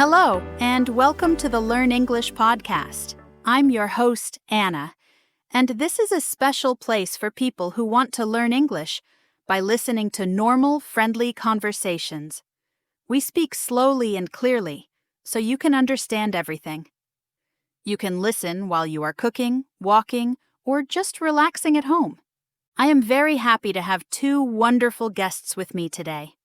Hello, and welcome to the Learn English podcast. I'm your host, Anna, and this is a special place for people who want to learn English by listening to normal, friendly conversations. We speak slowly and clearly, so you can understand everything. You can listen while you are cooking, walking, or just relaxing at home. I am very happy to have two wonderful guests with me today.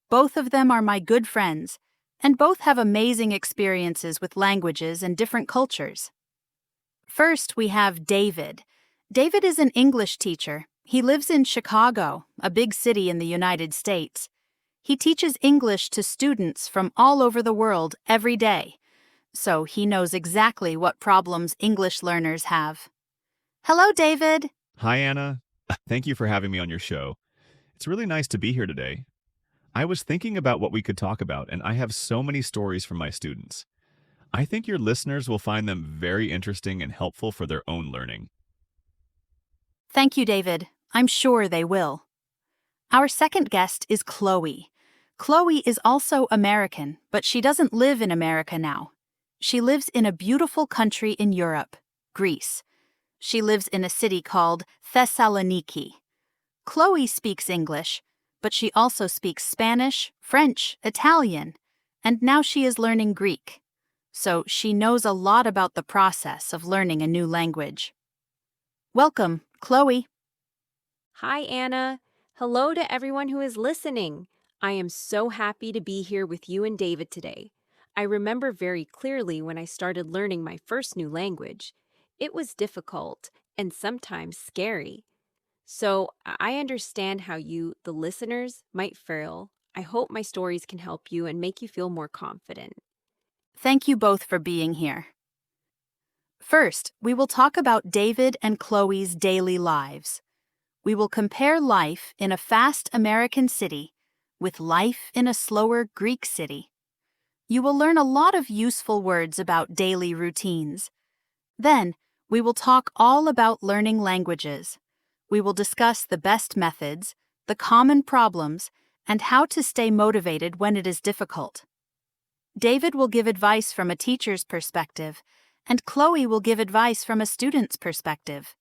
Both of them are my good friends, and both have amazing experiences with languages and different cultures. First, we have David. David is an English teacher. He lives in Chicago, a big city in the United States. He teaches English to students from all over the world every day, so he knows exactly what problems English learners have. Hello, David. Hi, Anna. Thank you for having me on your show. It's really nice to be here today. I was thinking about what we could talk about, and I have so many stories from my students. I think your listeners will find them very interesting and helpful for their own learning. Thank you, David. I'm sure they will. Our second guest is Chloe. Chloe is also American, but she doesn't live in America now. She lives in a beautiful country in Europe, Greece. She lives in a city called Thessaloniki. Chloe speaks English, but she also speaks Spanish, French, Italian, and now she is learning Greek. So she knows a lot about the process of learning a new language. Welcome, Chloe. Hi, Anna. Hello to everyone who is listening. I am so happy to be here with you and David today. I remember very clearly when I started learning my first new language. It was difficult and sometimes scary. So I understand how you, the listeners, might feel. I hope my stories can help you and make you feel more confident. Thank you both for being here. First, we will talk about David and Chloe's daily lives. We will compare life in a fast American city with life in a slower Greek city. You will learn a lot of useful words about daily routines. Then, we will talk all about learning languages. We will discuss the best methods, the common problems, and how to stay motivated when it is difficult. David will give advice from a teacher's perspective, and Chloe will give advice from a student's perspective.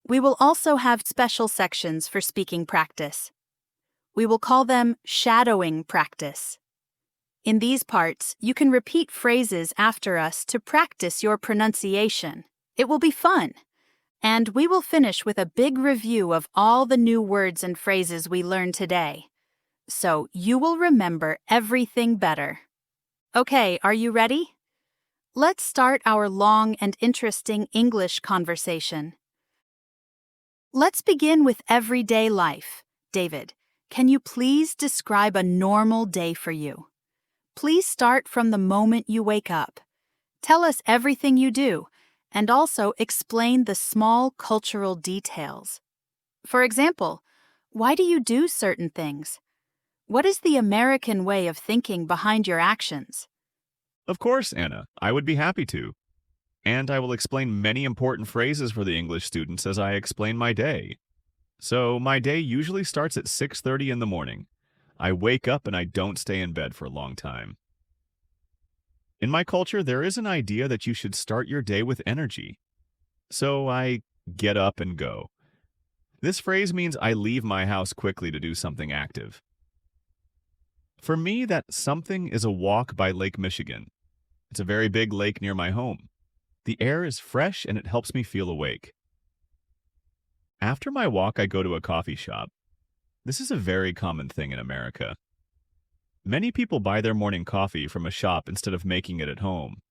We will also have special sections for speaking practice. We will call them shadowing practice. In these parts, you can repeat phrases after us to practice your pronunciation. It will be fun. And we will finish with a big review of all the new words and phrases we learned today. So you will remember everything better. Okay, are you ready? Let's start our long and interesting English conversation. Let's begin with everyday life. David, can you please describe a normal day for you? Please start from the moment you wake up. Tell us everything you do, and also explain the small cultural details. For example, why do you do certain things? What is the American way of thinking behind your actions? Of course, Anna, I would be happy to. And I will explain many important phrases for the English students as I explain my day. So, my day usually starts at 6:30 in the morning. I wake up and I don't stay in bed for a long time. In my culture, there is an idea that you should start your day with energy. So I get up and go. This phrase means I leave my house quickly to do something active. For me, that something is a walk by Lake Michigan. It's a very big lake near my home. The air is fresh and it helps me feel awake. After my walk, I go to a coffee shop. This is a very common thing in America. Many people buy their morning coffee from a shop instead of making it at home.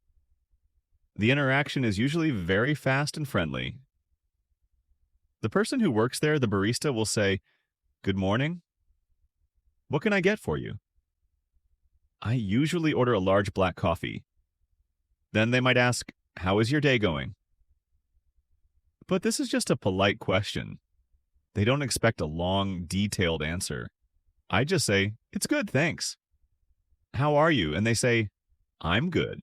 The interaction is usually very fast and friendly. The person who works there, the barista, will say, "Good morning. What can I get for you?" I usually order a large black coffee. Then they might ask, "How is your day going?" But this is just a polite question. They don't expect a long, detailed answer. I just say, "It's good, thanks." "How are you?" And they say, "I'm good."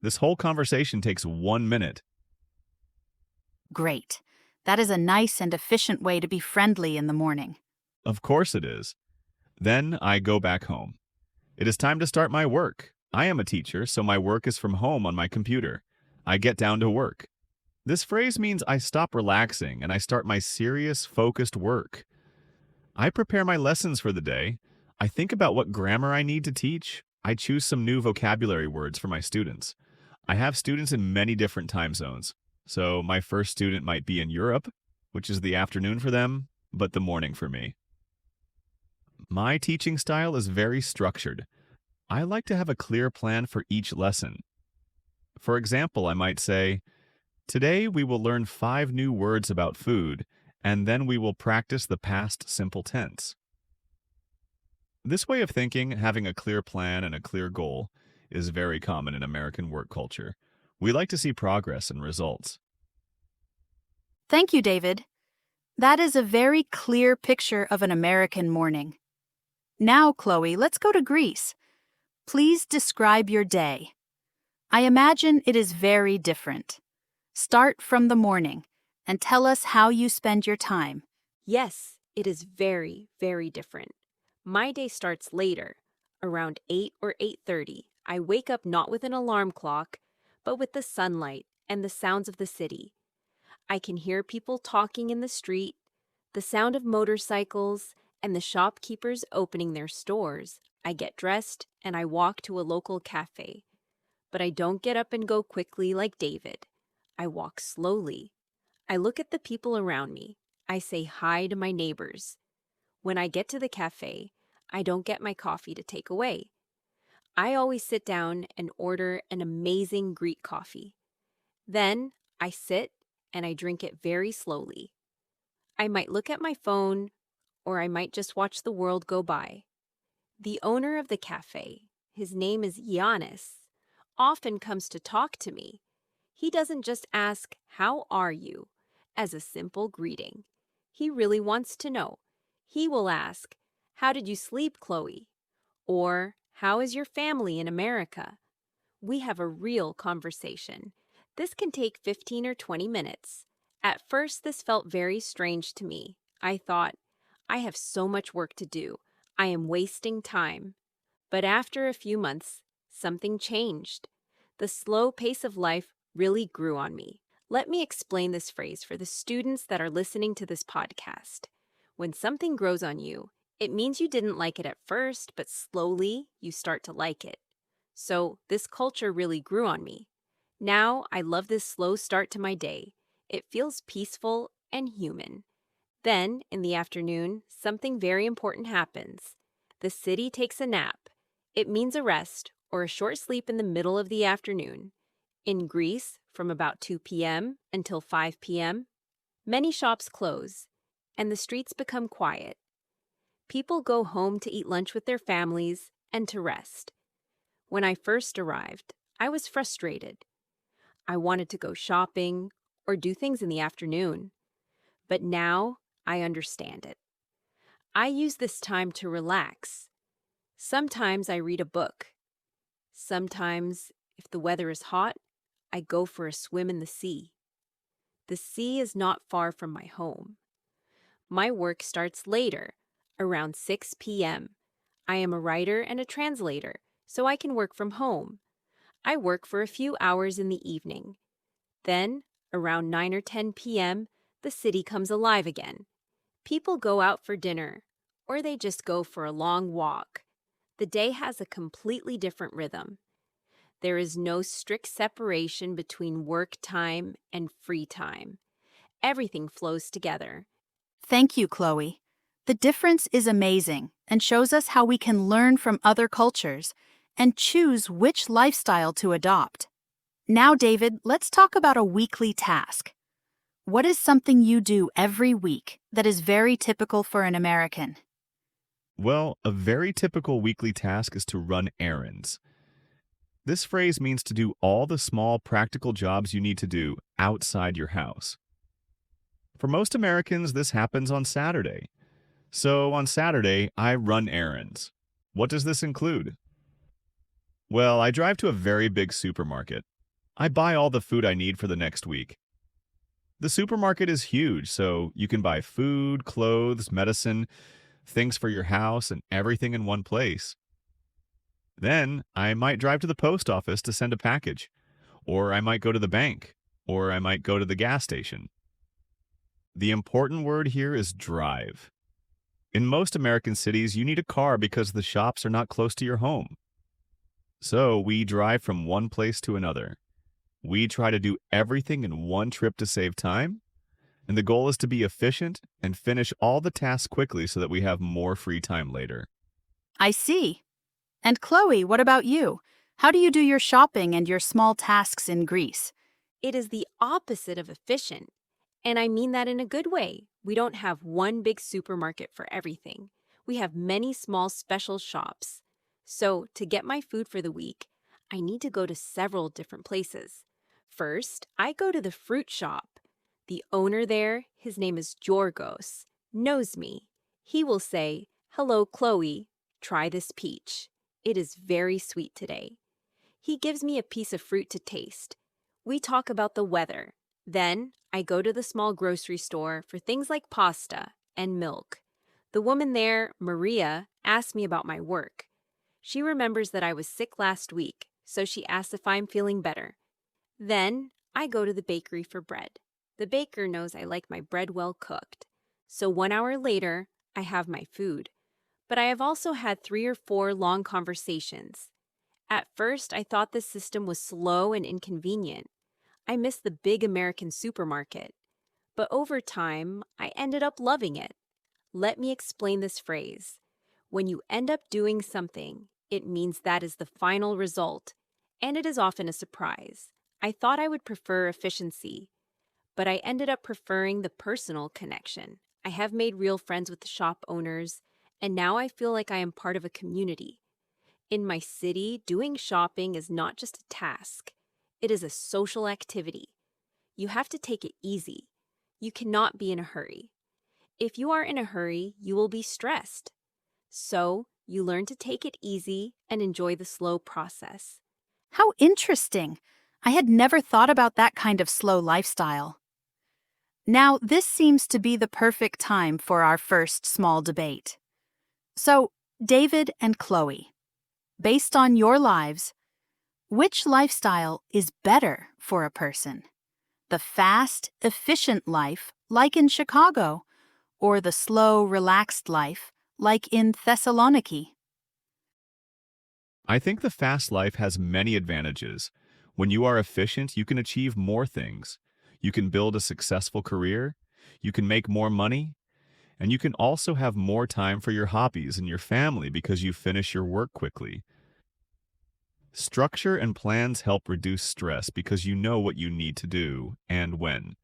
This whole conversation takes 1 minute. Great. That is a nice and efficient way to be friendly in the morning. Of course it is. Then I go back home. It is time to start my work. I am a teacher, so my work is from home on my computer. I get down to work. This phrase means I stop relaxing and I start my serious, focused work. I prepare my lessons for the day. I think about what grammar I need to teach. I choose some new vocabulary words for my students. I have students in many different time zones. So my first student might be in Europe, which is the afternoon for them, but the morning for me. My teaching style is very structured. I like to have a clear plan for each lesson. For example, I might say, today we will learn 5 new words about food, and then we will practice the past simple tense. This way of thinking, having a clear plan and a clear goal, is very common in American work culture. We like to see progress and results. Thank you, David. That is a very clear picture of an American morning. Now, Chloe, let's go to Greece. Please describe your day. I imagine it is very different. Start from the morning and tell us how you spend your time. Yes, it is very, very different. My day starts later, around 8 or 8:30. I wake up not with an alarm clock, but with the sunlight and the sounds of the city. I can hear people talking in the street, the sound of motorcycles, and the shopkeepers opening their stores. I get dressed and I walk to a local cafe. But I don't get up and go quickly like David. I walk slowly. I look at the people around me. I say hi to my neighbors. When I get to the cafe, I don't get my coffee to take away. I always sit down and order an amazing Greek coffee. Then I sit and I drink it very slowly. I might look at my phone, or I might just watch the world go by. The owner of the cafe, his name is Giannis, often comes to talk to me. He doesn't just ask, "How are you?" as a simple greeting. He really wants to know. He will ask, "How did you sleep, Chloe?" Or, "How is your family in America?" We have a real conversation. This can take 15 or 20 minutes. At first, this felt very strange to me. I thought, I have so much work to do. I am wasting time. But after a few months, something changed. The slow pace of life really grew on me. Let me explain this phrase for the students that are listening to this podcast. When something grows on you, it means you didn't like it at first, but slowly you start to like it. So this culture really grew on me. Now I love this slow start to my day. It feels peaceful and human. Then, in the afternoon, something very important happens. The city takes a nap. It means a rest or a short sleep in the middle of the afternoon. In Greece, from about 2 p.m. until 5 p.m., many shops close, and the streets become quiet. People go home to eat lunch with their families and to rest. When I first arrived, I was frustrated. I wanted to go shopping or do things in the afternoon. But now I understand it. I use this time to relax. Sometimes I read a book. Sometimes, if the weather is hot, I go for a swim in the sea. The sea is not far from my home. My work starts later, around 6 p.m. I am a writer and a translator, so I can work from home. I work for a few hours in the evening. Then, around 9 or 10 p.m., the city comes alive again. People go out for dinner, or they just go for a long walk. The day has a completely different rhythm. There is no strict separation between work time and free time. Everything flows together. Thank you, Chloe. The difference is amazing and shows us how we can learn from other cultures and choose which lifestyle to adopt. Now, David, let's talk about a weekly task. What is something you do every week that is very typical for an American? Well, a very typical weekly task is to run errands. This phrase means to do all the small practical jobs you need to do outside your house. For most Americans, this happens on Saturday. So on Saturday, I run errands. What does this include? Well, I drive to a very big supermarket. I buy all the food I need for the next week. The supermarket is huge, so you can buy food, clothes, medicine, things for your house, and everything in one place. Then I might drive to the post office to send a package, or I might go to the bank, or I might go to the gas station. The important word here is drive. In most American cities, you need a car because the shops are not close to your home. So we drive from one place to another. We try to do everything in one trip to save time, and the goal is to be efficient and finish all the tasks quickly so that we have more free time later. I see. And Chloe, what about you? How do you do your shopping and your small tasks in Greece? It is the opposite of efficient. And I mean that in a good way. We don't have one big supermarket for everything. We have many small special shops. So, to get my food for the week, I need to go to several different places. First, I go to the fruit shop. The owner there, his name is Georgos, knows me. He will say, "Hello, Chloe. Try this peach. It is very sweet today." He gives me a piece of fruit to taste. We talk about the weather. Then I go to the small grocery store for things like pasta and milk. The woman there, Maria, asks me about my work. She remembers that I was sick last week, so she asks if I'm feeling better. Then I go to the bakery for bread. The baker knows I like my bread well cooked. So 1 hour later, I have my food. But I have also had 3 or 4 long conversations. At first, I thought this system was slow and inconvenient. I missed the big American supermarket. But over time, I ended up loving it. Let me explain this phrase. When you end up doing something, it means that is the final result, and it is often a surprise. I thought I would prefer efficiency, but I ended up preferring the personal connection. I have made real friends with the shop owners, and now I feel like I am part of a community. In my city, doing shopping is not just a task. It is a social activity. You have to take it easy. You cannot be in a hurry. If you are in a hurry, you will be stressed. So, you learn to take it easy and enjoy the slow process. How interesting! I had never thought about that kind of slow lifestyle. Now, this seems to be the perfect time for our first small debate. So, David and Chloe, based on your lives, which lifestyle is better for a person? The fast, efficient life, like in Chicago, or the slow, relaxed life, like in Thessaloniki? I think the fast life has many advantages. When you are efficient, you can achieve more things. You can build a successful career, you can make more money, and you can also have more time for your hobbies and your family because you finish your work quickly. Structure and plans help reduce stress because you know what you need to do and when.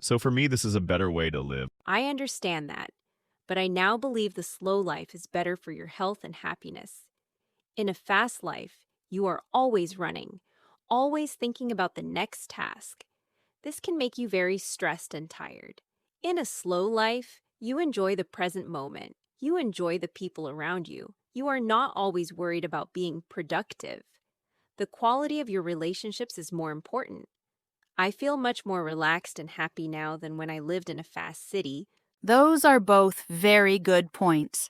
So for me, this is a better way to live. I understand that, but I now believe the slow life is better for your health and happiness. In a fast life, you are always running, always thinking about the next task. This can make you very stressed and tired. In a slow life, you enjoy the present moment. You enjoy the people around you. You are not always worried about being productive. The quality of your relationships is more important. I feel much more relaxed and happy now than when I lived in a fast city. Those are both very good points.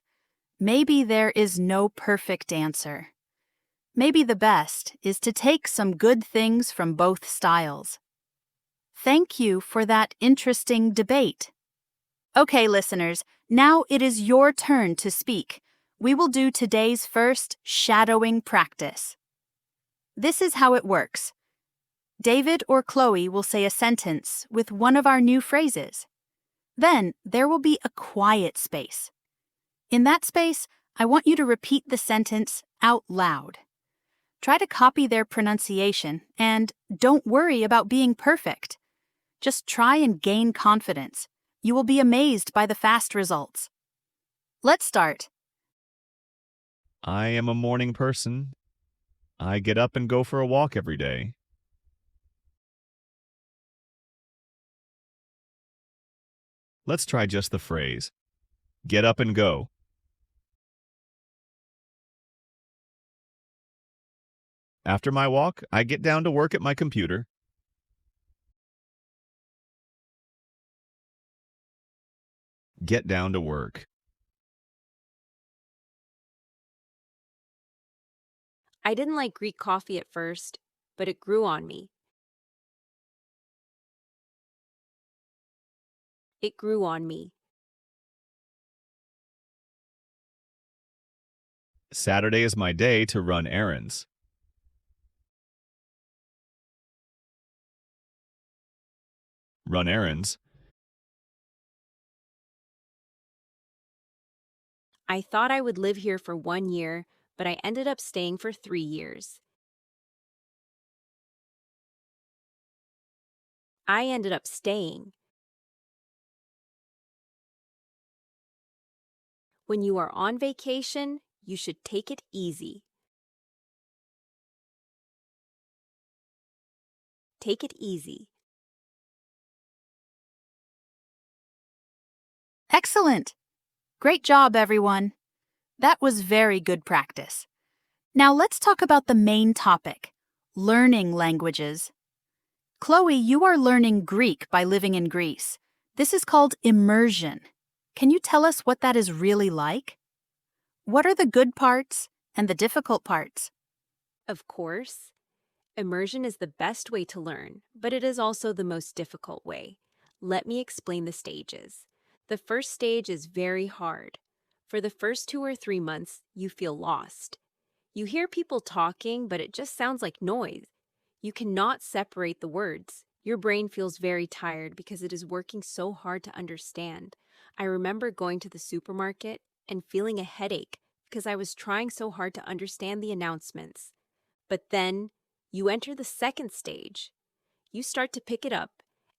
Maybe there is no perfect answer. Maybe the best is to take some good things from both styles. Thank you for that interesting debate. Okay, listeners, now it is your turn to speak. We will do today's first shadowing practice. This is how it works. David or Chloe will say a sentence with one of our new phrases. Then there will be a quiet space. In that space, I want you to repeat the sentence out loud. Try to copy their pronunciation and don't worry about being perfect. Just try and gain confidence. You will be amazed by the fast results. Let's start. I am a morning person. I get up and go for a walk every day. Let's try just the phrase. Get up and go. After my walk, I get down to work at my computer. Get down to work. I didn't like Greek coffee at first, but it grew on me. It grew on me. Saturday is my day to run errands. Run errands. I thought I would live here for 1 year, but I ended up staying for 3 years. I ended up staying. When you are on vacation, you should take it easy. Take it easy. Excellent! Great job, everyone. That was very good practice. Now let's talk about the main topic, learning languages. Chloe, you are learning Greek by living in Greece. This is called immersion. Can you tell us what that is really like? What are the good parts and the difficult parts? Of course, immersion is the best way to learn, but it is also the most difficult way. Let me explain the stages. The first stage is very hard. For the first 2 or 3 months, you feel lost. You hear people talking, but it just sounds like noise. You cannot separate the words. Your brain feels very tired because it is working so hard to understand. I remember going to the supermarket and feeling a headache because I was trying so hard to understand the announcements. But then you enter the second stage. You start to pick it up,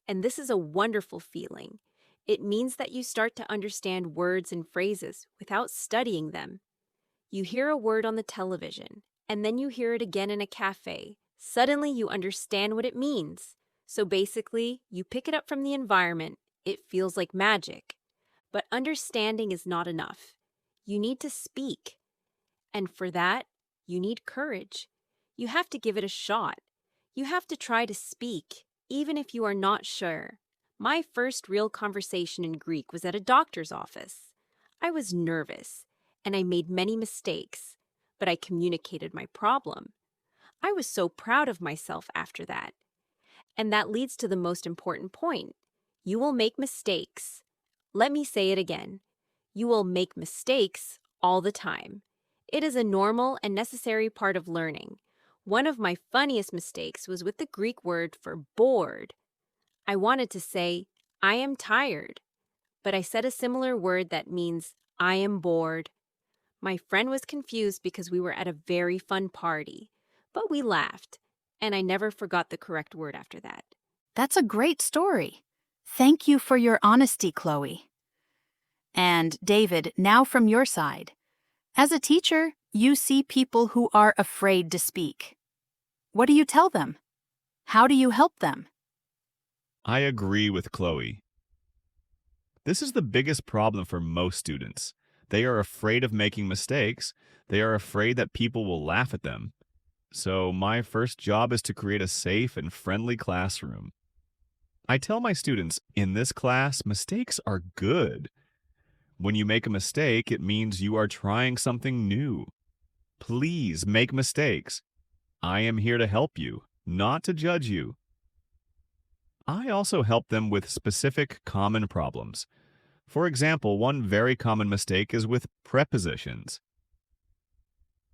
and this is a wonderful feeling. It means that you start to understand words and phrases without studying them. You hear a word on the television, and then you hear it again in a cafe. Suddenly, you understand what it means. So basically, you pick it up from the environment. It feels like magic. But understanding is not enough. You need to speak. And for that, you need courage. You have to give it a shot. You have to try to speak, even if you are not sure. My first real conversation in Greek was at a doctor's office. I was nervous, and I made many mistakes, but I communicated my problem. I was so proud of myself after that. And that leads to the most important point. You will make mistakes. Let me say it again. You will make mistakes all the time. It is a normal and necessary part of learning. One of my funniest mistakes was with the Greek word for bored. I wanted to say, I am tired, but I said a similar word that means I am bored. My friend was confused because we were at a very fun party, but we laughed, and I never forgot the correct word after that. That's a great story. Thank you for your honesty, Chloe. And David, now from your side. As a teacher, you see people who are afraid to speak. What do you tell them? How do you help them? I agree with Chloe. This is the biggest problem for most students. They are afraid of making mistakes. They are afraid that people will laugh at them. So my first job is to create a safe and friendly classroom. I tell my students, in this class, mistakes are good. When you make a mistake, it means you are trying something new. Please make mistakes. I am here to help you, not to judge you. I also help them with specific common problems. For example, one very common mistake is with prepositions.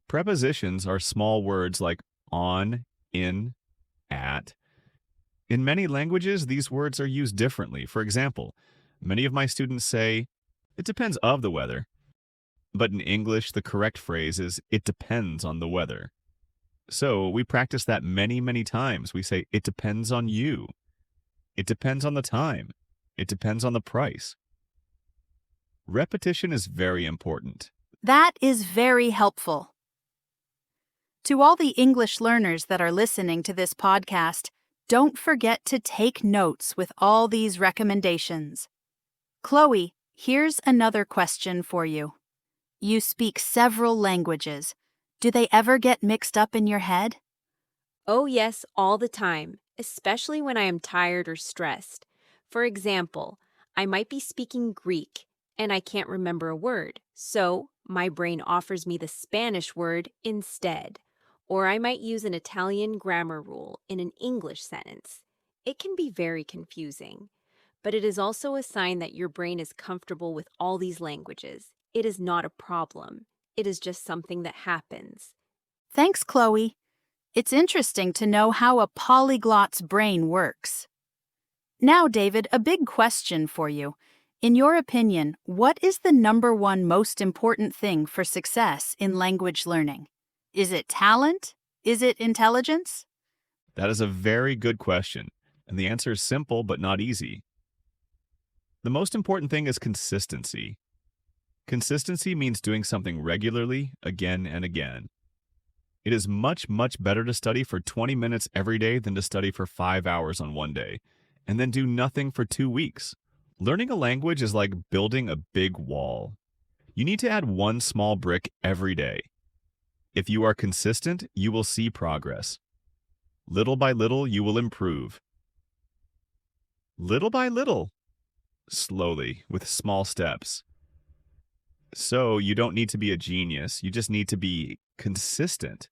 Prepositions are small words like on, in, at. In many languages, these words are used differently. For example, many of my students say, it depends of the weather. But in English, the correct phrase is, it depends on the weather. So we practice that many, many times. We say, it depends on you. It depends on the time. It depends on the price. Repetition is very important. That is very helpful. To all the English learners that are listening to this podcast, don't forget to take notes with all these recommendations. Chloe, here's another question for you. You speak several languages. Do they ever get mixed up in your head? Oh, yes, all the time, especially when I am tired or stressed. For example, I might be speaking Greek and I can't remember a word, so my brain offers me the Spanish word instead. Or I might use an Italian grammar rule in an English sentence. It can be very confusing, but it is also a sign that your brain is comfortable with all these languages. It is not a problem. It is just something that happens. Thanks, Chloe. It's interesting to know how a polyglot's brain works. Now, David, a big question for you. In your opinion, what is the number one most important thing for success in language learning? Is it talent? Is it intelligence? That is a very good question, and the answer is simple but not easy. The most important thing is consistency. Consistency means doing something regularly, again and again. It is much, much better to study for 20 minutes every day than to study for 5 hours on one day, and then do nothing for 2 weeks. Learning a language is like building a big wall. You need to add one small brick every day. If you are consistent, you will see progress. Little by little, you will improve. Little by little. Slowly, with small steps. So you don't need to be a genius, you just need to be consistent.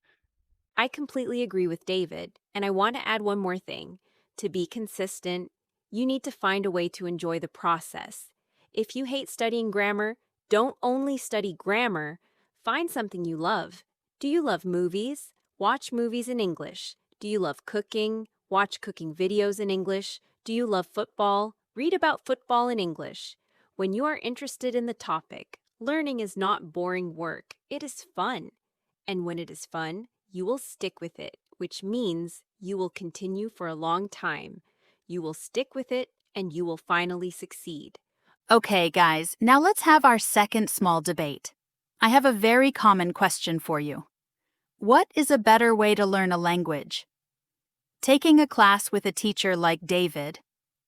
I completely agree with David, and I want to add one more thing. To be consistent, you need to find a way to enjoy the process. If you hate studying grammar, don't only study grammar, find something you love. Do you love movies? Watch movies in English. Do you love cooking? Watch cooking videos in English. Do you love football? Read about football in English. When you are interested in the topic, learning is not boring work. It is fun. And when it is fun, you will stick with it, which means you will continue for a long time. You will stick with it, and you will finally succeed. Okay, guys, now let's have our second small debate. I have a very common question for you. What is a better way to learn a language? Taking a class with a teacher like David,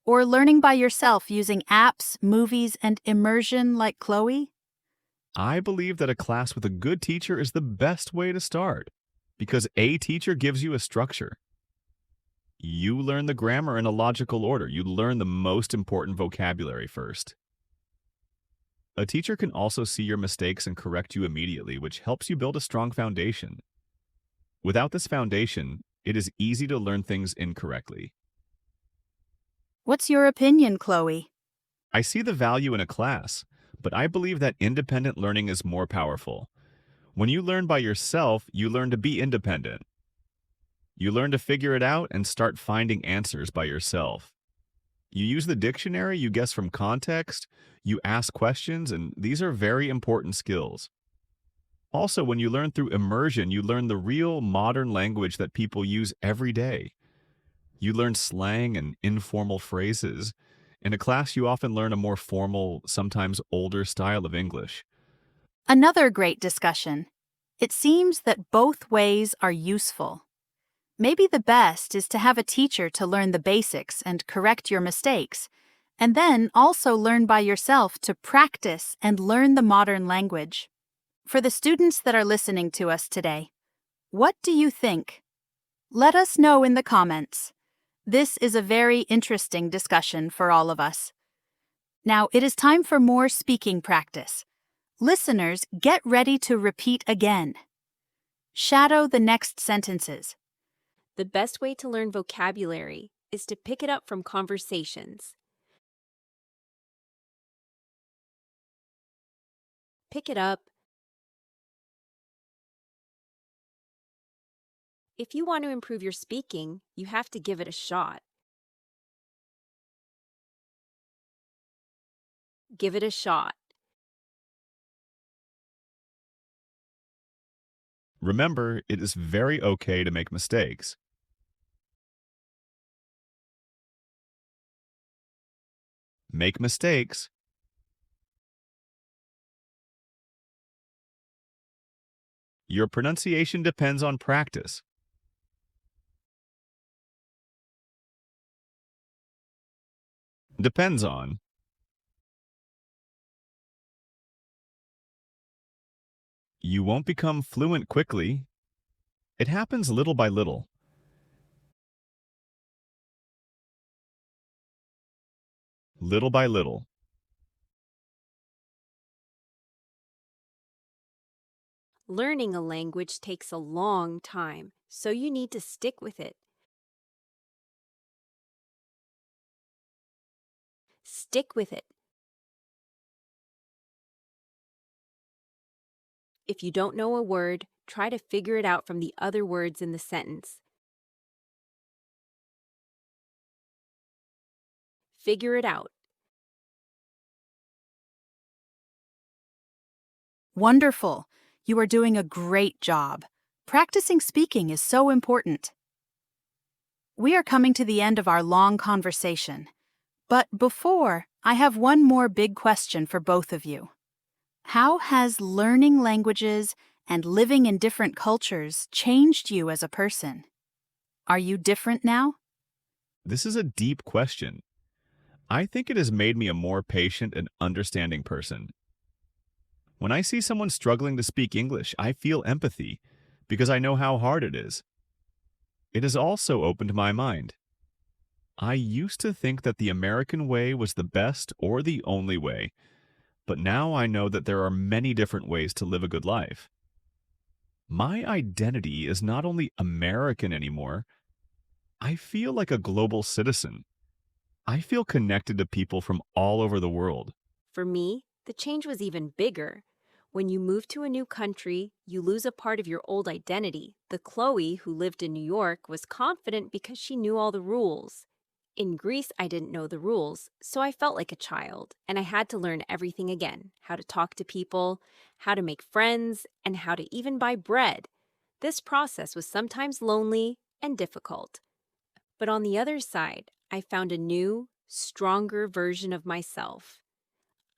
or learning by yourself using apps, movies, and immersion like Chloe? I believe that a class with a good teacher is the best way to start, because a teacher gives you a structure. You learn the grammar in a logical order. You learn the most important vocabulary first. A teacher can also see your mistakes and correct you immediately, which helps you build a strong foundation. Without this foundation, it is easy to learn things incorrectly. What's your opinion, Chloe? I see the value in a class, but I believe that independent learning is more powerful. When you learn by yourself, you learn to be independent. You learn to figure it out and start finding answers by yourself. You use the dictionary, you guess from context, you ask questions, and these are very important skills. Also, when you learn through immersion, you learn the real modern language that people use every day. You learn slang and informal phrases. In a class, you often learn a more formal, sometimes older style of English. Another great discussion. It seems that both ways are useful. Maybe the best is to have a teacher to learn the basics and correct your mistakes, and then also learn by yourself to practice and learn the modern language. For the students that are listening to us today, what do you think? Let us know in the comments. This is a very interesting discussion for all of us. Now, it is time for more speaking practice. Listeners, get ready to repeat again. Shadow the next sentences. The best way to learn vocabulary is to pick it up from conversations. Pick it up. If you want to improve your speaking, you have to give it a shot. Give it a shot. Remember, it is very okay to make mistakes. Make mistakes. Your pronunciation depends on practice. Depends on. You won't become fluent quickly. It happens little by little. Little by little. Learning a language takes a long time, so you need to stick with it. Stick with it. If you don't know a word, try to figure it out from the other words in the sentence. Figure it out. Wonderful. You are doing a great job. Practicing speaking is so important. We are coming to the end of our long conversation. But before, I have one more big question for both of you. How has learning languages and living in different cultures changed you as a person? Are you different now? This is a deep question. I think it has made me a more patient and understanding person. When I see someone struggling to speak English, I feel empathy because I know how hard it is. It has also opened my mind. I used to think that the American way was the best or the only way, but now I know that there are many different ways to live a good life. My identity is not only American anymore, I feel like a global citizen. I feel connected to people from all over the world. For me, the change was even bigger. When you move to a new country, you lose a part of your old identity. The Chloe who lived in New York was confident because she knew all the rules. In Greece, I didn't know the rules, so I felt like a child, and I had to learn everything again: how to talk to people, how to make friends, and how to even buy bread. This process was sometimes lonely and difficult. But on the other side, I found a new, stronger version of myself.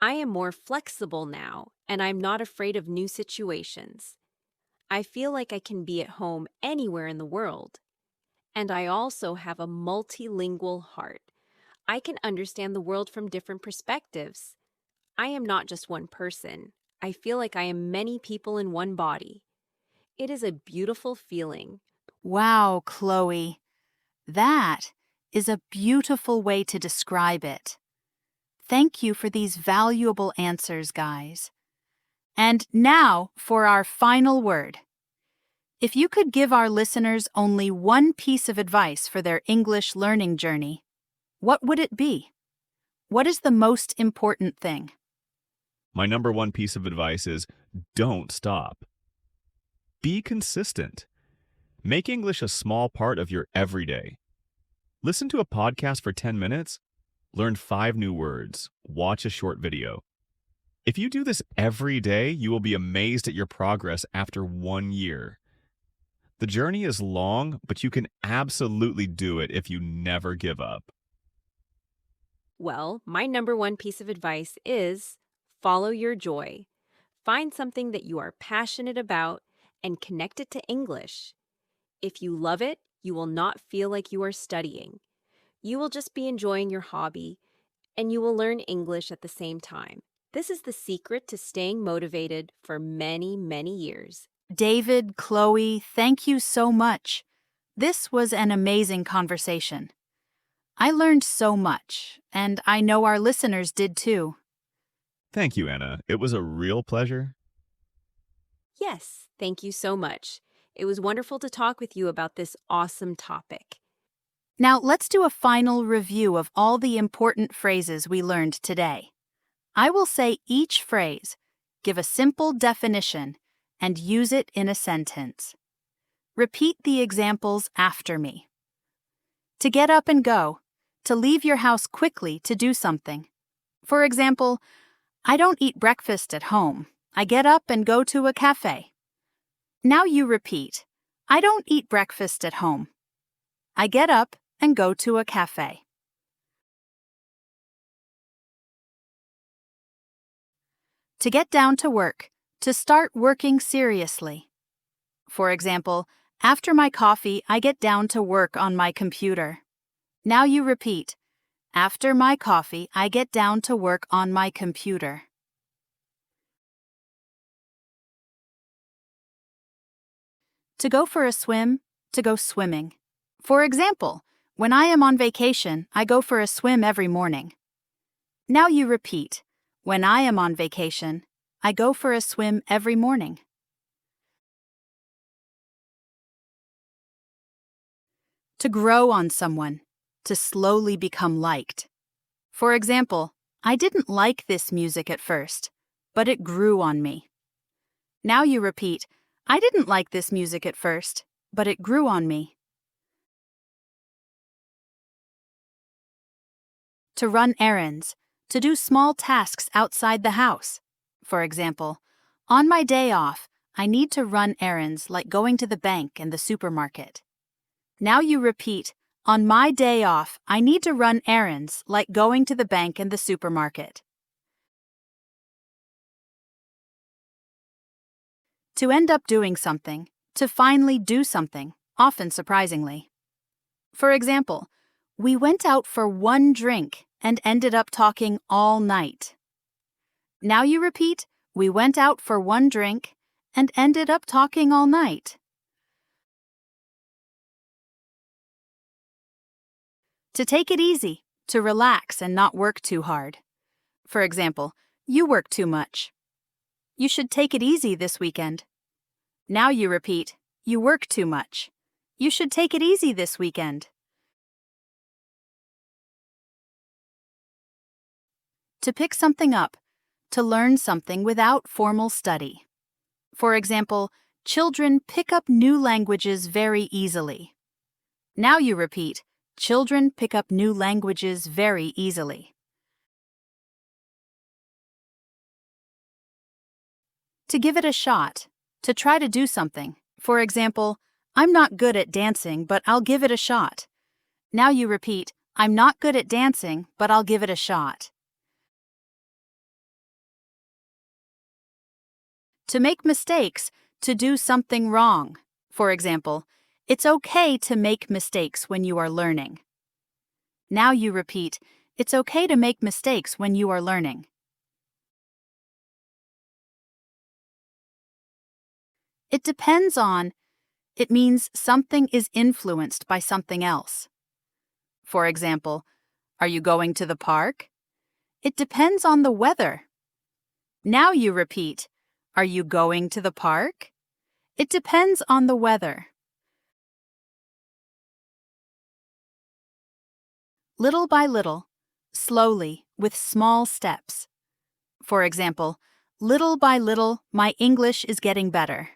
I am more flexible now, and I'm not afraid of new situations. I feel like I can be at home anywhere in the world. And I also have a multilingual heart. I can understand the world from different perspectives. I am not just one person. I feel like I am many people in one body. It is a beautiful feeling. Wow, Chloe. That is a beautiful way to describe it. Thank you for these valuable answers, guys. And now for our final word. If you could give our listeners only one piece of advice for their English learning journey, what would it be? What is the most important thing? My number one piece of advice is don't stop. Be consistent. Make English a small part of your everyday. Listen to a podcast for 10 minutes, learn 5 new words, watch a short video. If you do this every day, you will be amazed at your progress after 1 year. The journey is long, but you can absolutely do it if you never give up. Well, my number one piece of advice is follow your joy. Find something that you are passionate about and connect it to English. If you love it, you will not feel like you are studying. You will just be enjoying your hobby, and you will learn English at the same time. This is the secret to staying motivated for many, many years. David, Chloe, thank you so much. This was an amazing conversation. I learned so much, and I know our listeners did too. Thank you, Anna. It was a real pleasure. Yes, thank you so much. It was wonderful to talk with you about this awesome topic. Now let's do a final review of all the important phrases we learned today. I will say each phrase, give a simple definition, and use it in a sentence. Repeat the examples after me. To get up and go, to leave your house quickly to do something. For example, I don't eat breakfast at home. I get up and go to a cafe. Now you repeat, I don't eat breakfast at home. I get up and go to a cafe. To get down to work, to start working seriously. For example, after my coffee, I get down to work on my computer. Now you repeat, after my coffee, I get down to work on my computer. To go for a swim, to go swimming. For example, when I am on vacation, I go for a swim every morning. Now you repeat, when I am on vacation, I go for a swim every morning. To grow on someone, to slowly become liked. For example, I didn't like this music at first, but it grew on me. Now you repeat, I didn't like this music at first, but it grew on me. To run errands, to do small tasks outside the house. For example, on my day off, I need to run errands like going to the bank and the supermarket. Now you repeat, on my day off, I need to run errands like going to the bank and the supermarket. To end up doing something, to finally do something, often surprisingly. For example, we went out for one drink and ended up talking all night. Now you repeat, we went out for one drink and ended up talking all night. To take it easy, to relax and not work too hard. For example, you work too much. You should take it easy this weekend. Now you repeat, you work too much. You should take it easy this weekend. To pick something up, to learn something without formal study. For example, children pick up new languages very easily. Now you repeat, children pick up new languages very easily. To give it a shot, to try to do something. For example, I'm not good at dancing, but I'll give it a shot. Now you repeat, I'm not good at dancing, but I'll give it a shot. To make mistakes, to do something wrong. For example, it's okay to make mistakes when you are learning. Now you repeat, it's okay to make mistakes when you are learning. It depends on, it means something is influenced by something else. For example, are you going to the park? It depends on the weather. Now you repeat, are you going to the park? It depends on the weather. Little by little, slowly, with small steps. For example, little by little, my English is getting better.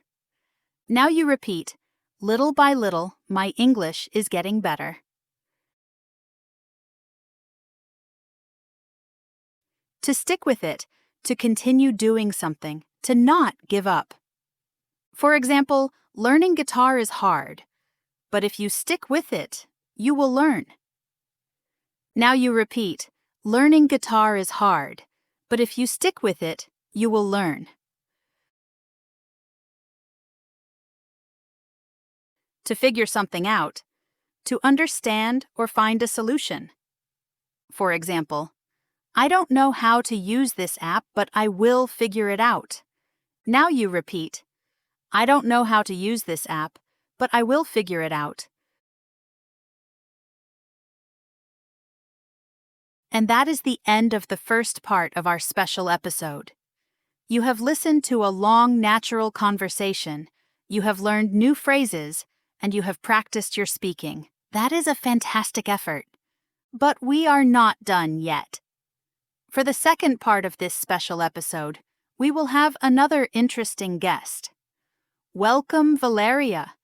Now you repeat, little by little, my English is getting better. To stick with it, to continue doing something, to not give up. For example, learning guitar is hard, but if you stick with it, you will learn. Now you repeat, learning guitar is hard, but if you stick with it, you will learn. To figure something out, to understand or find a solution. For example, I don't know how to use this app, but I will figure it out. Now you repeat, I don't know how to use this app, but I will figure it out. And that is the end of the first part of our special episode. You have listened to a long, natural conversation, you have learned new phrases, and you have practiced your speaking. That is a fantastic effort. But we are not done yet. For the second part of this special episode, we will have another interesting guest. Welcome Valeria,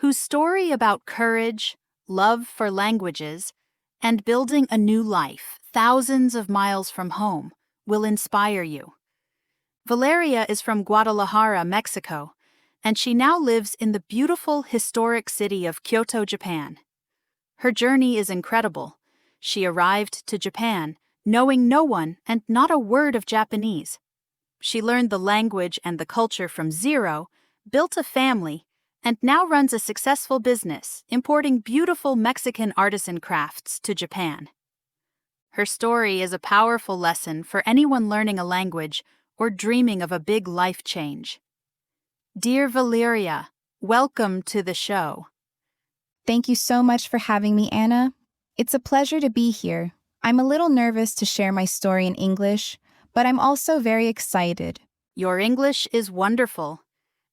whose story about courage, love for languages, and building a new life thousands of miles from home will inspire you. Valeria is from Guadalajara, Mexico, and she now lives in the beautiful historic city of Kyoto, Japan. Her journey is incredible. She arrived to Japan knowing no one and not a word of Japanese. She learned the language and the culture from zero, built a family, and now runs a successful business importing beautiful Mexican artisan crafts to Japan. Her story is a powerful lesson for anyone learning a language or dreaming of a big life change. Dear Valeria, welcome to the show. Thank you so much for having me, Anna. It's a pleasure to be here. I'm a little nervous to share my story in English, but I'm also very excited. Your English is wonderful,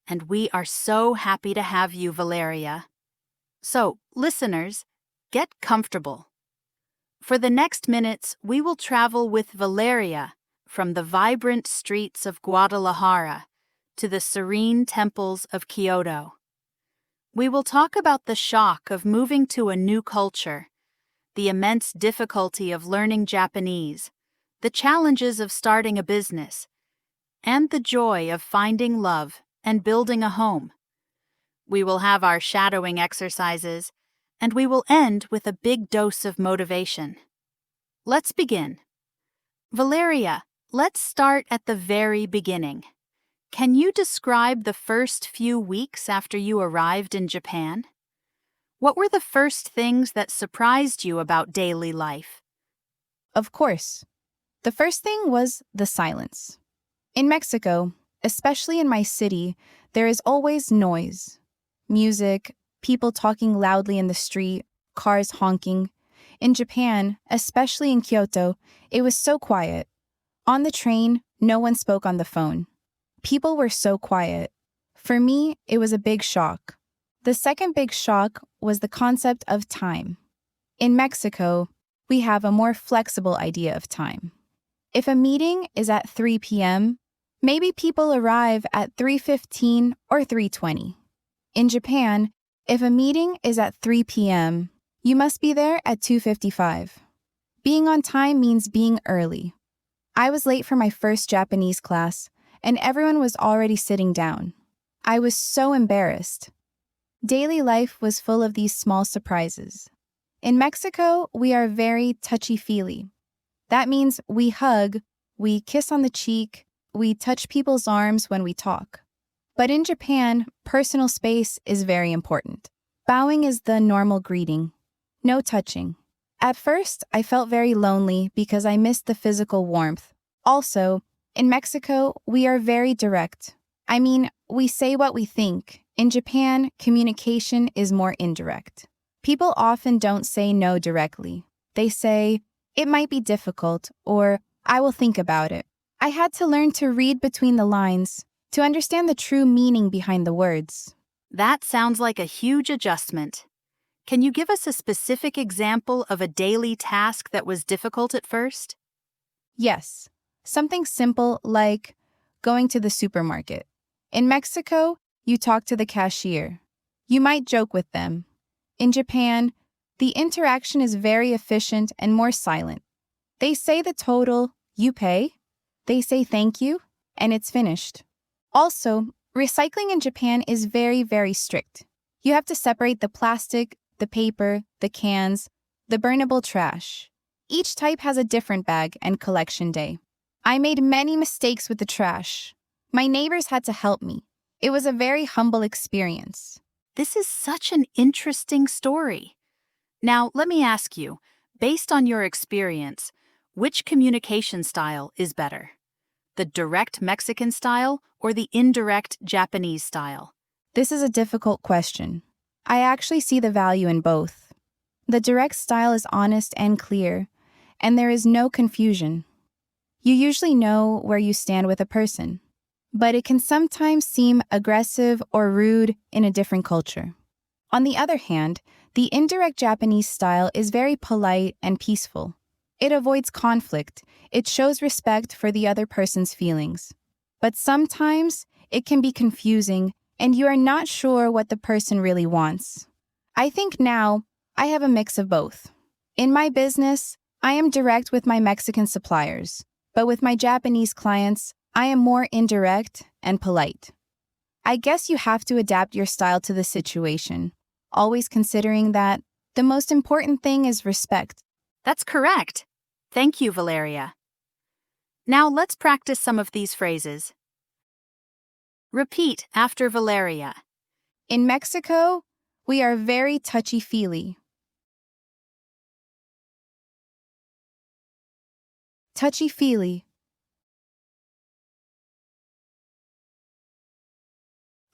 and we are so happy to have you, Valeria. So, listeners, get comfortable. For the next minutes, we will travel with Valeria from the vibrant streets of Guadalajara to the serene temples of Kyoto. We will talk about the shock of moving to a new culture, the immense difficulty of learning Japanese, the challenges of starting a business, and the joy of finding love and building a home. We will have our shadowing exercises, and we will end with a big dose of motivation. Let's begin. Valeria, let's start at the very beginning. Can you describe the first few weeks after you arrived in Japan? What were the first things that surprised you about daily life? Of course. The first thing was the silence. In Mexico, especially in my city, there is always noise. Music, people talking loudly in the street, cars honking. In Japan, especially in Kyoto, it was so quiet. On the train, no one spoke on the phone. People were so quiet. For me, it was a big shock. The second big shock was the concept of time. In Mexico, we have a more flexible idea of time. If a meeting is at 3 p.m., maybe people arrive at 3:15 or 3:20. In Japan, if a meeting is at 3 p.m., you must be there at 2:55. Being on time means being early. I was late for my first Japanese class, and everyone was already sitting down. I was so embarrassed. Daily life was full of these small surprises. In Mexico, we are very touchy-feely. That means we hug, we kiss on the cheek, we touch people's arms when we talk. But in Japan, personal space is very important. Bowing is the normal greeting. No touching. At first, I felt very lonely because I missed the physical warmth. Also, in Mexico, we are very direct. I mean, we say what we think. In Japan, communication is more indirect. People often don't say no directly. They say, "It might be difficult," or "I will think about it." I had to learn to read between the lines, to understand the true meaning behind the words. That sounds like a huge adjustment. Can you give us a specific example of a daily task that was difficult at first? Yes, something simple like going to the supermarket. In Mexico, you talk to the cashier. You might joke with them. In Japan, the interaction is very efficient and more silent. They say the total, you pay. They say thank you, and it's finished. Also, recycling in Japan is very, very strict. You have to separate the plastic, the paper, the cans, the burnable trash. Each type has a different bag and collection day. I made many mistakes with the trash. My neighbors had to help me. It was a very humble experience. This is such an interesting story. Now, let me ask you, based on your experience, which communication style is better? The direct Mexican style or the indirect Japanese style? This is a difficult question. I actually see the value in both. The direct style is honest and clear, and there is no confusion. You usually know where you stand with a person, but it can sometimes seem aggressive or rude in a different culture. On the other hand, the indirect Japanese style is very polite and peaceful. It avoids conflict. It shows respect for the other person's feelings. But sometimes it can be confusing and you are not sure what the person really wants. I think now I have a mix of both. In my business, I am direct with my Mexican suppliers, but with my Japanese clients, I am more indirect and polite. I guess you have to adapt your style to the situation, always considering that the most important thing is respect. That's correct. Thank you, Valeria. Now let's practice some of these phrases. Repeat after Valeria. In Mexico, we are very touchy-feely. Touchy-feely.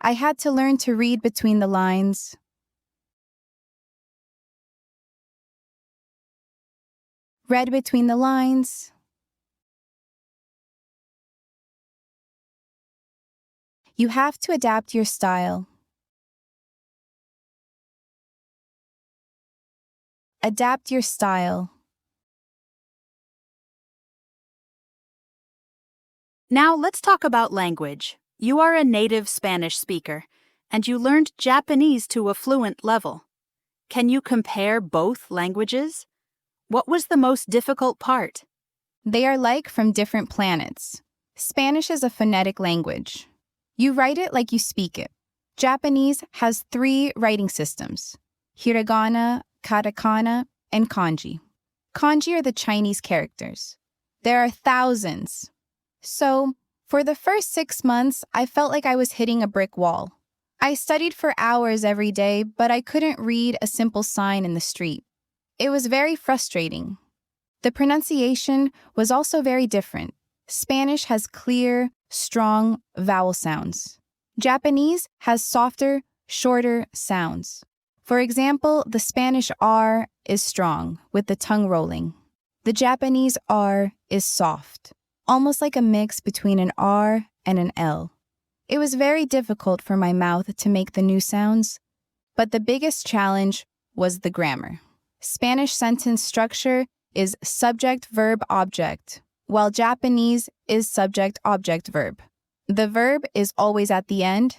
I had to learn to read between the lines. Read between the lines. You have to adapt your style. Adapt your style. Now let's talk about language. You are a native Spanish speaker, and you learned Japanese to a fluent level. Can you compare both languages? What was the most difficult part? They are like from different planets. Spanish is a phonetic language. You write it like you speak it. Japanese has 3 writing systems: hiragana, katakana, and kanji. Kanji are the Chinese characters. There are thousands. So, for the first 6 months, I felt like I was hitting a brick wall. I studied for hours every day, but I couldn't read a simple sign in the street. It was very frustrating. The pronunciation was also very different. Spanish has clear, strong vowel sounds. Japanese has softer, shorter sounds. For example, the Spanish R is strong, with the tongue rolling. The Japanese R is soft, almost like a mix between an R and an L. It was very difficult for my mouth to make the new sounds, but the biggest challenge was the grammar. Spanish sentence structure is subject-verb-object, while Japanese is subject-object-verb. The verb is always at the end,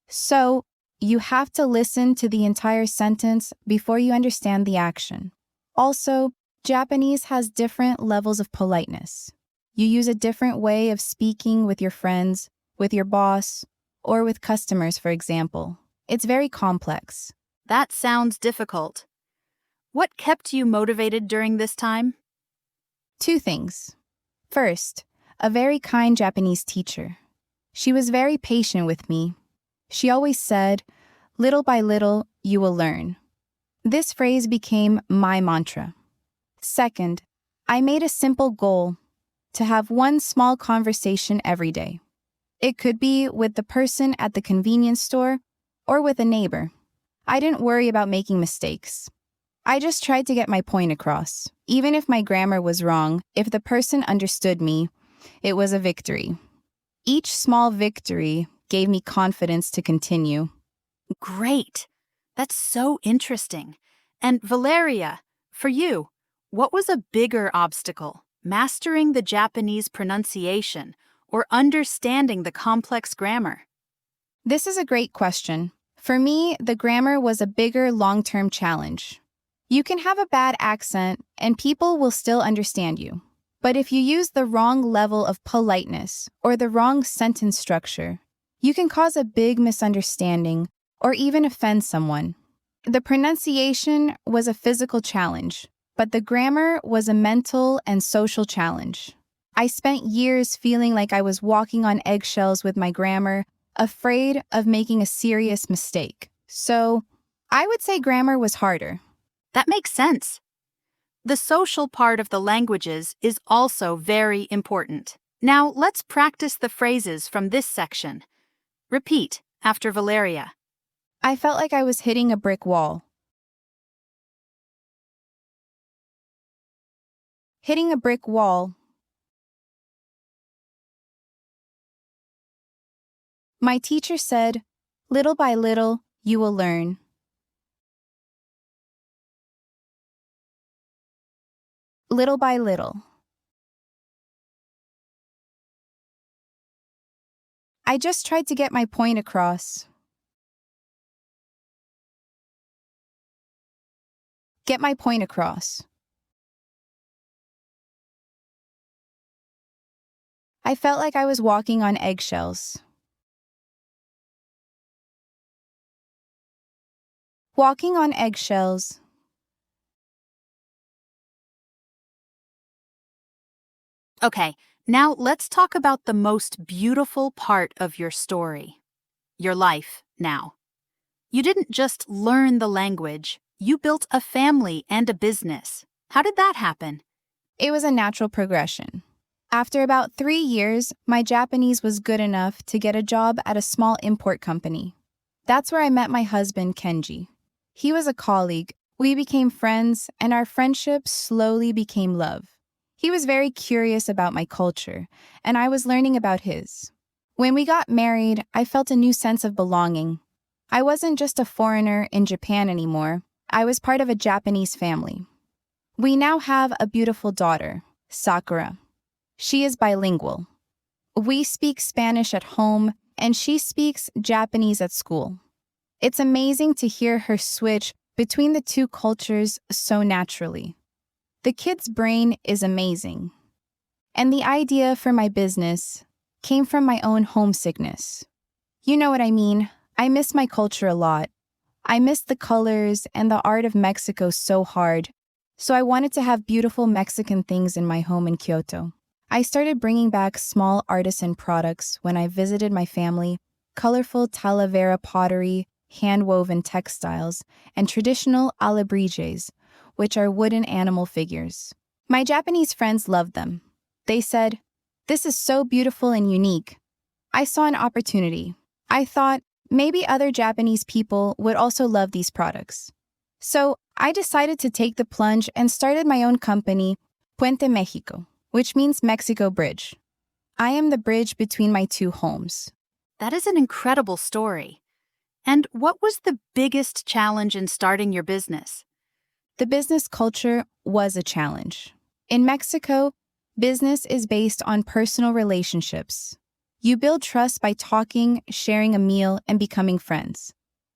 so you have to listen to the entire sentence before you understand the action. Also, Japanese has different levels of politeness. You use a different way of speaking with your friends, with your boss, or with customers, for example. It's very complex. That sounds difficult. What kept you motivated during this time? 2 things. First, a very kind Japanese teacher. She was very patient with me. She always said, "Little by little, you will learn." This phrase became my mantra. Second, I made a simple goal: to have one small conversation every day. It could be with the person at the convenience store or with a neighbor. I didn't worry about making mistakes. I just tried to get my point across. Even if my grammar was wrong, if the person understood me, it was a victory. Each small victory gave me confidence to continue. Great. That's so interesting. And Valeria, for you, what was a bigger obstacle? Mastering the Japanese pronunciation or understanding the complex grammar? This is a great question. For me, the grammar was a bigger long-term challenge. You can have a bad accent and people will still understand you. But if you use the wrong level of politeness or the wrong sentence structure, you can cause a big misunderstanding or even offend someone. The pronunciation was a physical challenge, but the grammar was a mental and social challenge. I spent years feeling like I was walking on eggshells with my grammar, afraid of making a serious mistake. So, I would say grammar was harder. That makes sense. The social part of the languages is also very important. Now let's practice the phrases from this section. Repeat after Valeria. I felt like I was hitting a brick wall. Hitting a brick wall. My teacher said, "Little by little, you will learn." Little by little. I just tried to get my point across. Get my point across. I felt like I was walking on eggshells. Walking on eggshells. Okay, now let's talk about the most beautiful part of your story. Your life now. You didn't just learn the language, you built a family and a business. How did that happen? It was a natural progression. After about 3 years, my Japanese was good enough to get a job at a small import company. That's where I met my husband, Kenji. He was a colleague. We became friends, and our friendship slowly became love. He was very curious about my culture, and I was learning about his. When we got married, I felt a new sense of belonging. I wasn't just a foreigner in Japan anymore. I was part of a Japanese family. We now have a beautiful daughter, Sakura. She is bilingual. We speak Spanish at home, and she speaks Japanese at school. It's amazing to hear her switch between the two cultures so naturally. The kid's brain is amazing. And the idea for my business came from my own homesickness. You know what I mean? I miss my culture a lot. I miss the colors and the art of Mexico so hard, so I wanted to have beautiful Mexican things in my home in Kyoto. I started bringing back small artisan products when I visited my family, colorful Talavera pottery, hand-woven textiles, and traditional alebrijes, which are wooden animal figures. My Japanese friends loved them. They said, "This is so beautiful and unique." I saw an opportunity. I thought, maybe other Japanese people would also love these products. So I decided to take the plunge and started my own company, Puente Mexico, which means Mexico Bridge. I am the bridge between my two homes. That is an incredible story. And what was the biggest challenge in starting your business? The business culture was a challenge. In Mexico, business is based on personal relationships. You build trust by talking, sharing a meal, and becoming friends.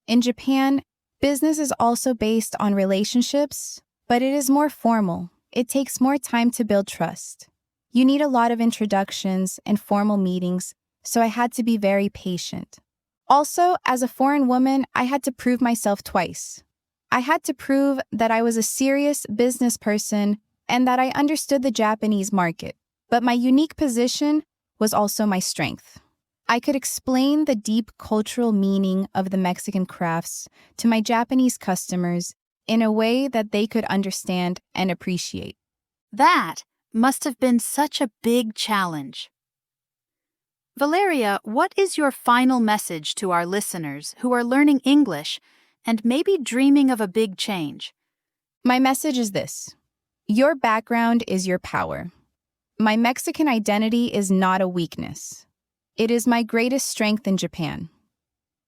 In Japan, business is also based on relationships, but it is more formal. It takes more time to build trust. You need a lot of introductions and formal meetings, so I had to be very patient. Also, as a foreign woman, I had to prove myself twice. I had to prove that I was a serious business person and that I understood the Japanese market. But my unique position was also my strength. I could explain the deep cultural meaning of the Mexican crafts to my Japanese customers in a way that they could understand and appreciate. That must have been such a big challenge. Valeria, what is your final message to our listeners who are learning English and maybe dreaming of a big change? My message is this: your background is your power. My Mexican identity is not a weakness. It is my greatest strength in Japan.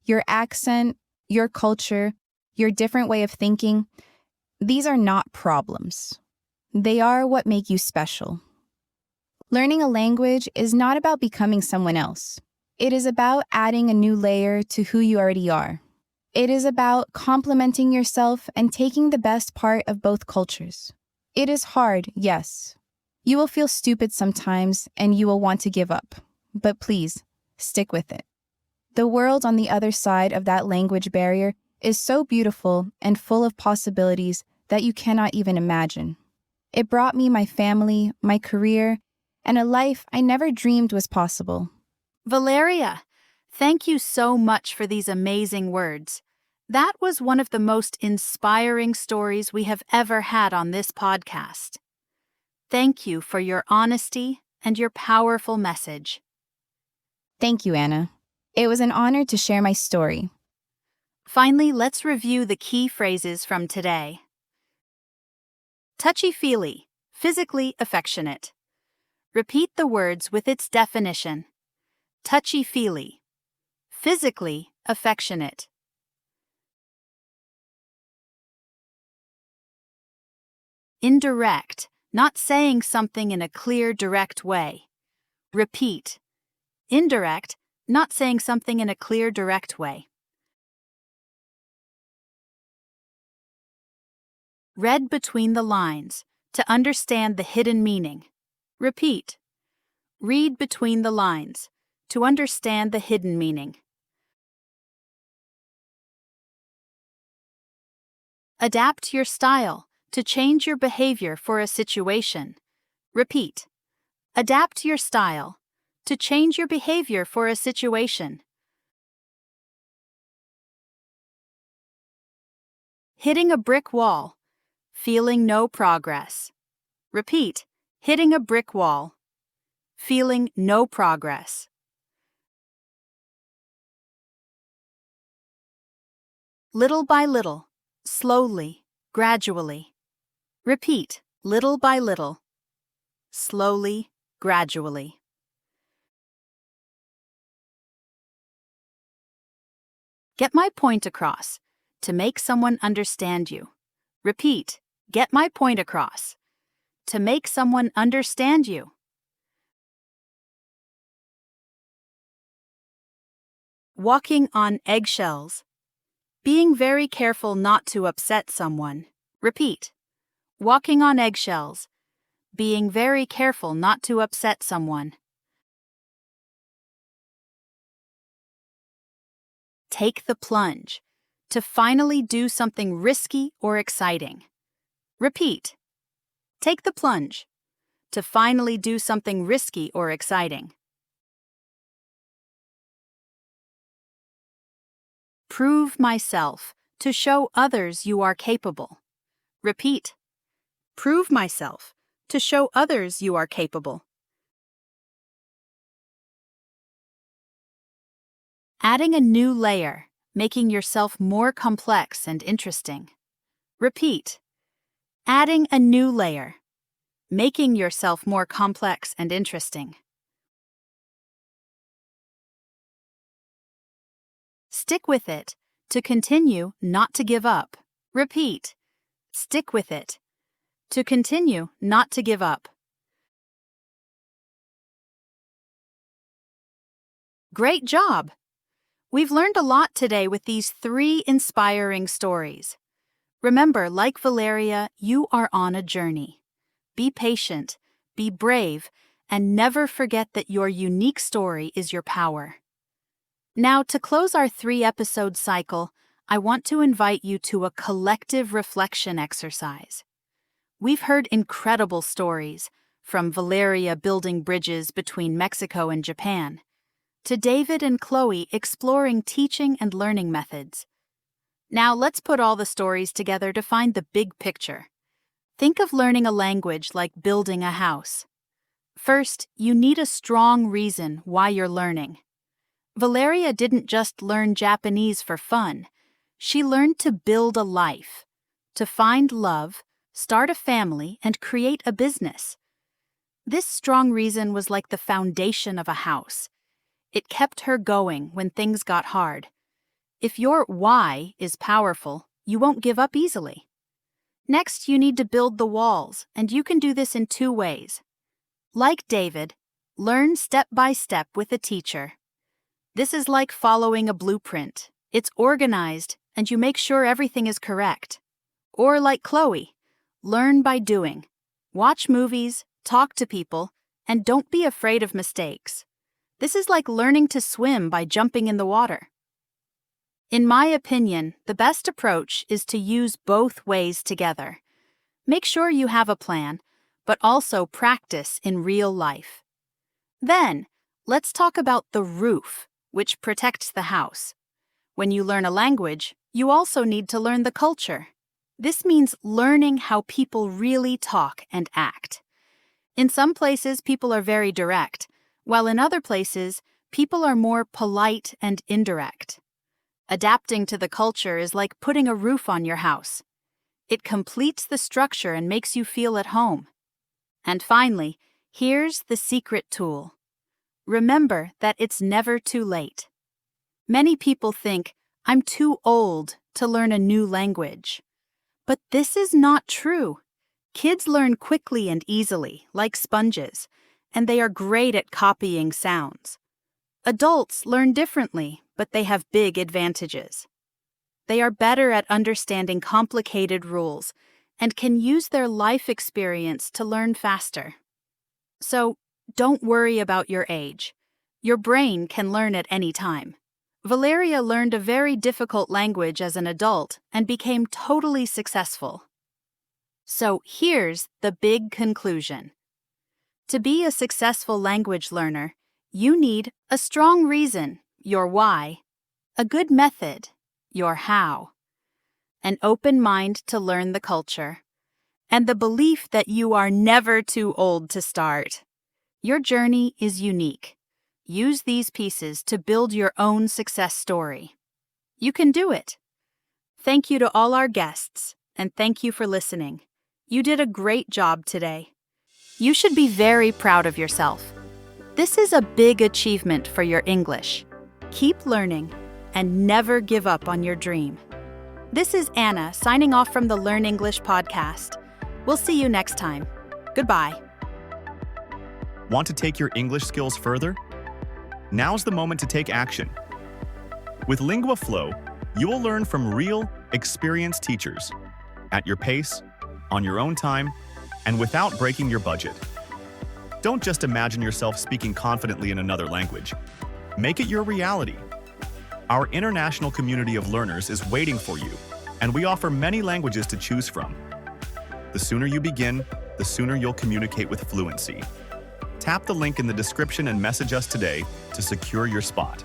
Your accent, your culture, your different way of thinking, these are not problems. They are what make you special. Learning a language is not about becoming someone else. It is about adding a new layer to who you already are. It is about complementing yourself and taking the best part of both cultures. It is hard, yes. You will feel stupid sometimes and you will want to give up. But please, stick with it. The world on the other side of that language barrier is so beautiful and full of possibilities that you cannot even imagine. It brought me my family, my career, and a life I never dreamed was possible. Valeria, thank you so much for these amazing words. That was one of the most inspiring stories we have ever had on this podcast. Thank you for your honesty and your powerful message. Thank you, Anna. It was an honor to share my story. Finally, let's review the key phrases from today. Touchy-feely, physically affectionate. Repeat the words with its definition. Touchy-feely, physically affectionate. Indirect, not saying something in a clear, direct way. Repeat. Indirect, not saying something in a clear, direct way. Read between the lines, to understand the hidden meaning. Repeat. Read between the lines, to understand the hidden meaning. Adapt your style, to change your behavior for a situation. Repeat. Adapt your style, to change your behavior for a situation. Hitting a brick wall, feeling no progress. Repeat. Hitting a brick wall, feeling no progress. Little by little, slowly, gradually. Repeat. Little by little, slowly, gradually. Get my point across, to make someone understand you. Repeat. Get my point across. To make someone understand you. Walking on eggshells. Being very careful not to upset someone. Repeat. Walking on eggshells. Being very careful not to upset someone. Take the plunge. To finally do something risky or exciting. Repeat. Take the plunge. To finally do something risky or exciting. Prove myself. To show others you are capable. Repeat. Prove myself. To show others you are capable. Adding a new layer, making yourself more complex and interesting. Repeat. Adding a new layer, making yourself more complex and interesting. Stick with it. To continue, not to give up. Repeat. Stick with it. To continue, not to give up. Great job! We've learned a lot today with these 3 inspiring stories. Remember, like Valeria, you are on a journey. Be patient, be brave, and never forget that your unique story is your power. Now, to close our 3-episode cycle, I want to invite you to a collective reflection exercise. We've heard incredible stories, from Valeria building bridges between Mexico and Japan, to David and Chloe exploring teaching and learning methods. Now, let's put all the stories together to find the big picture. Think of learning a language like building a house. First, you need a strong reason why you're learning. Valeria didn't just learn Japanese for fun. She learned to build a life, to find love, start a family, and create a business. This strong reason was like the foundation of a house. It kept her going when things got hard. If your why is powerful, you won't give up easily. Next, you need to build the walls, and you can do this in 2 ways. Like David, learn step by step with a teacher. This is like following a blueprint. It's organized, and you make sure everything is correct. Or like Chloe, learn by doing. Watch movies, talk to people, and don't be afraid of mistakes. This is like learning to swim by jumping in the water. In my opinion, the best approach is to use both ways together. Make sure you have a plan, but also practice in real life. Then, let's talk about the roof, which protects the house. When you learn a language, you also need to learn the culture. This means learning how people really talk and act. In some places, people are very direct, while in other places, people are more polite and indirect. Adapting to the culture is like putting a roof on your house. It completes the structure and makes you feel at home. And finally, here's the secret tool. Remember that it's never too late. Many people think, I'm too old to learn a new language. But this is not true. Kids learn quickly and easily, like sponges, and they are great at copying sounds. Adults learn differently, but they have big advantages. They are better at understanding complicated rules and can use their life experience to learn faster. So, don't worry about your age. Your brain can learn at any time. Valeria learned a very difficult language as an adult and became totally successful. So here's the big conclusion. To be a successful language learner, you need a strong reason, your why, a good method, your how, an open mind to learn the culture, and the belief that you are never too old to start. Your journey is unique. Use these pieces to build your own success story. You can do it. Thank you to all our guests, and thank you for listening. You did a great job today. You should be very proud of yourself. This is a big achievement for your English. Keep learning and never give up on your dream. This is Anna signing off from the Learn English podcast. We'll see you next time. Goodbye. Want to take your English skills further? Now's the moment to take action. With Lingua Flow, you will learn from real, experienced teachers, at your pace, on your own time, and without breaking your budget. Don't just imagine yourself speaking confidently in another language. Make it your reality. Our international community of learners is waiting for you, and we offer many languages to choose from. The sooner you begin, the sooner you'll communicate with fluency. Tap the link in the description and message us today to secure your spot.